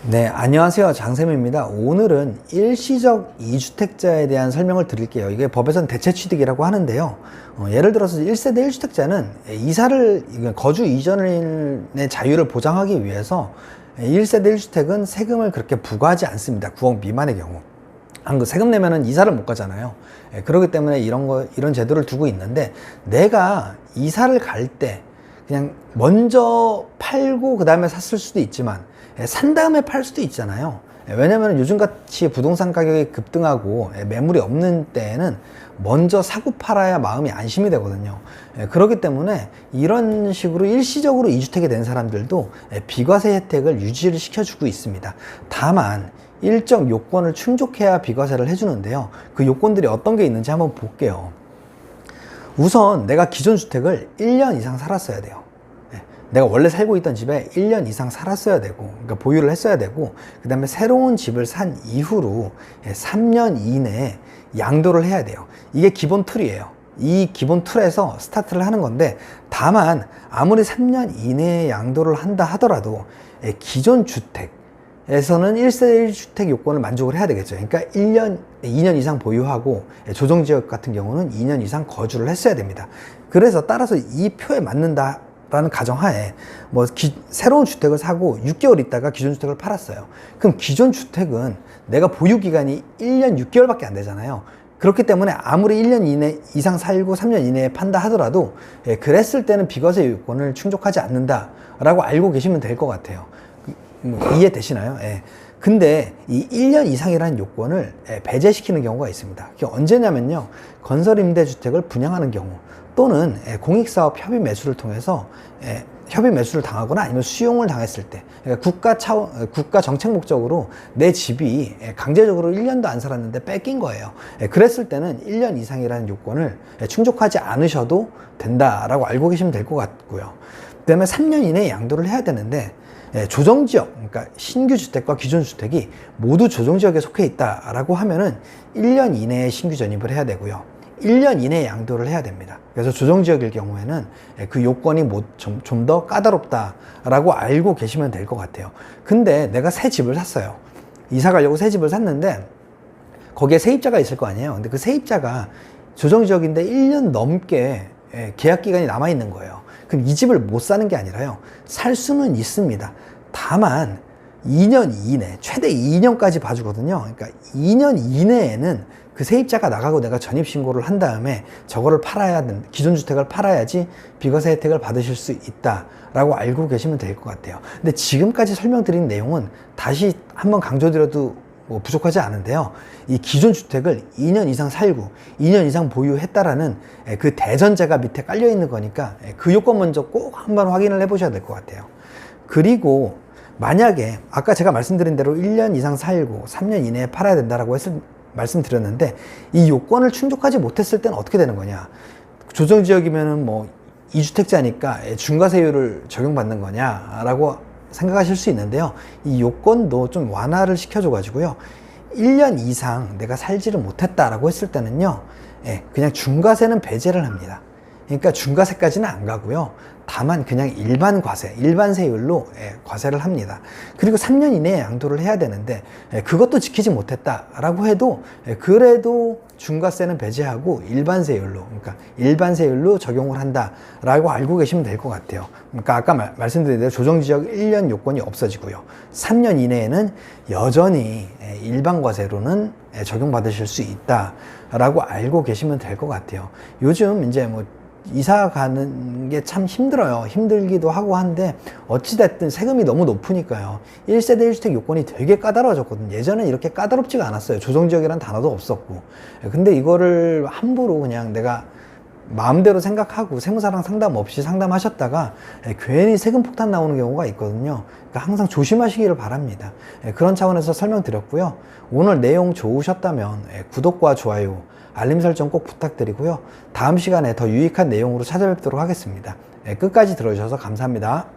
네, 안녕하세요. 장쌤입니다. 오늘은 일시적 2주택자에 대한 설명을 드릴게요. 이게 법에서는 대체취득이라고 하는데요. 예를 들어서 1세대 1주택자는 이사를, 거주 이전의 자유를 보장하기 위해서 1세대 1주택은 세금을 그렇게 부과하지 않습니다. 9억 미만의 경우. 세금 내면은 이사를 못 가잖아요. 그렇기 때문에 이런 제도를 두고 있는데, 내가 이사를 갈 때 그냥 먼저 팔고 그 다음에 샀을 수도 있지만, 산 다음에 팔 수도 있잖아요. 왜냐면 요즘같이 부동산 가격이 급등하고 매물이 없는 때에는 먼저 사고 팔아야 마음이 안심이 되거든요. 그렇기 때문에 이런 식으로 일시적으로 2주택이 된 사람들도 비과세 혜택을 유지를 시켜주고 있습니다. 다만 일정 요건을 충족해야 비과세를 해주는데요. 그 요건들이 어떤 게 있는지 한번 볼게요. 우선 내가 기존 주택을 1년 이상 살았어야 돼요. 내가 원래 살고 있던 집에 1년 이상 살았어야 되고, 그러니까 보유를 했어야 되고, 그 다음에 새로운 집을 산 이후로 3년 이내에 양도를 해야 돼요. 이게 기본 툴이에요. 이 기본 툴에서 스타트를 하는 건데, 다만 아무리 3년 이내에 양도를 한다 하더라도 기존 주택에서는 1세대 1주택 요건을 만족을 해야 되겠죠. 그러니까 2년 이상 보유하고, 조정지역 같은 경우는 2년 이상 거주를 했어야 됩니다. 그래서 따라서 이 표에 맞는다 라는 가정하에 새로운 주택을 사고 6개월 있다가 기존 주택을 팔았어요. 그럼 기존 주택은 내가 보유 기간이 1년 6개월밖에 안 되잖아요. 그렇기 때문에 아무리 1년 이상 살고 3년 이내에 판다 하더라도 그랬을 때는 비과세 요건을 충족하지 않는다 라고 알고 계시면 될 것 같아요. 이해되시나요? 근데 이 1년 이상이라는 요건을 배제시키는 경우가 있습니다. 그게 언제냐면요, 건설임대주택을 분양하는 경우, 또는 공익사업 협의 매수를 통해서 협의 매수를 당하거나 아니면 수용을 당했을 때, 그러니까 국가 정책 목적으로 내 집이 강제적으로 1년도 안 살았는데 뺏긴 거예요. 그랬을 때는 1년 이상이라는 요건을 충족하지 않으셔도 된다라고 알고 계시면 될 것 같고요. 그 다음에 3년 이내에 양도를 해야 되는데, 조정지역, 그러니까 신규 주택과 기존 주택이 모두 조정지역에 속해 있다라고 하면은 1년 이내에 신규 전입을 해야 되고요. 1년 이내에 양도를 해야 됩니다. 그래서 조정지역일 경우에는 그 요건이 좀 더 까다롭다라고 알고 계시면 될 것 같아요. 근데 내가 새 집을 샀어요. 이사 가려고 새 집을 샀는데 거기에 세입자가 있을 거 아니에요. 근데 그 세입자가 조정지역인데 1년 넘게 계약 기간이 남아 있는 거예요. 그럼 이 집을 못 사는 게 아니라요, 살 수는 있습니다. 다만 2년 이내, 최대 2년까지 봐주거든요. 그러니까 2년 이내에는 그 세입자가 나가고 내가 전입신고를 한 다음에 저거를 기존 주택을 팔아야지 비과세 혜택을 받으실 수 있다라고 알고 계시면 될 것 같아요. 근데 지금까지 설명드린 내용은 다시 한번 강조드려도 부족하지 않은데요. 이 기존 주택을 2년 이상 살고 2년 이상 보유했다라는 그 대전제가 밑에 깔려 있는 거니까 그 요건 먼저 꼭 한번 확인을 해 보셔야 될 것 같아요. 그리고 만약에 아까 제가 말씀드린 대로 1년 이상 살고 3년 이내에 팔아야 된다라고 말씀드렸는데, 이 요건을 충족하지 못했을 때는 어떻게 되는 거냐? 조정지역이면은 2주택자니까 중과세율을 적용받는 거냐라고 생각하실 수 있는데요. 이 요건도 좀 완화를 시켜줘 가지고요, 1년 이상 내가 살지를 못했다라고 했을 때는요, 그냥 중과세는 배제를 합니다. 그러니까 중과세까지는 안 가고요, 다만 그냥 일반 세율로 과세를 합니다. 그리고 3년 이내에 양도를 해야 되는데 그것도 지키지 못했다라고 해도 그래도 중과세는 배제하고 일반 세율로 적용을 한다라고 알고 계시면 될 것 같아요. 그러니까 아까 말씀드린 대로 조정지역 1년 요건이 없어지고요, 3년 이내에는 여전히 일반 과세로는 적용받으실 수 있다라고 알고 계시면 될 것 같아요. 요즘 이제 이사 가는 게 참 힘들어요. 힘들기도 하고 한데 어찌됐든 세금이 너무 높으니까요, 1세대 1주택 요건이 되게 까다로워졌거든요. 예전엔 이렇게 까다롭지가 않았어요. 조정지역이라는 단어도 없었고. 근데 이거를 함부로 그냥 내가 마음대로 생각하고 세무사랑 상담 없이 상담하셨다가 괜히 세금 폭탄 나오는 경우가 있거든요. 그러니까 항상 조심하시기를 바랍니다. 그런 차원에서 설명드렸고요. 오늘 내용 좋으셨다면 구독과 좋아요, 알림 설정 꼭 부탁드리고요. 다음 시간에 더 유익한 내용으로 찾아뵙도록 하겠습니다. 끝까지 들어주셔서 감사합니다.